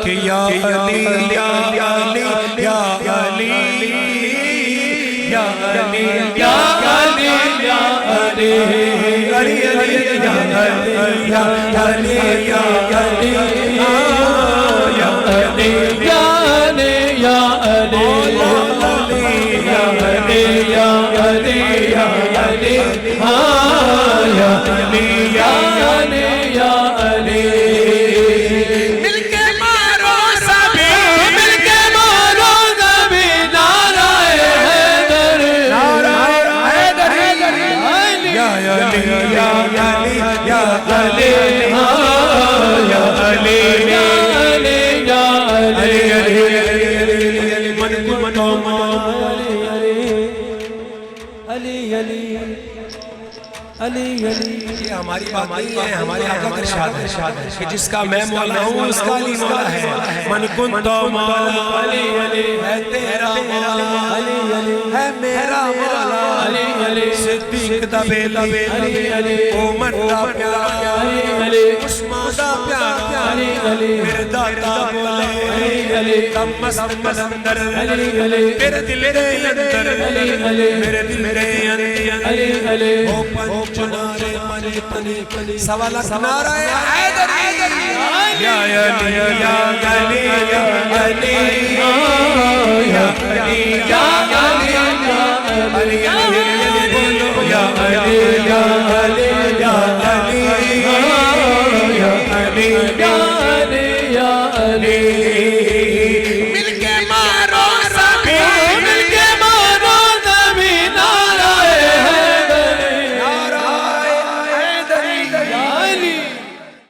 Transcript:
کہ یا علی یا علی یا علی یا علی یا علی یا علی علی علی یا علی یا علی یا علی یا علی یا علی یا علی یا علی یا علی یا علی یا علی یا علی یا علی مل کے مارو سبھی مل کے مارو سبھی نعرہ حیدر نعرہ حیدر یا علی یا علی یا علی یا علی یا علی یا علی یہ ہماری بات نہیں ہے، ہمارے آقا کا ارشاد ہے کہ جس کا میں مولا ہوں اس کا علی مولا ہے۔ من کنت مولا علی علی ہے تیرا مولا علی علی ہے میرا مولا علی علی صدیق دا بیلا علی علی عمر دا پیارا علی علی عثمان دا پیارا علی علی میرے دادا بولے علی علی تمس مزندر علی علی میرے دل دے اندر علی علی میرے دل دے اندر علی علی او پنچ نارے سوالہ نعرہ حیدر یا علی یا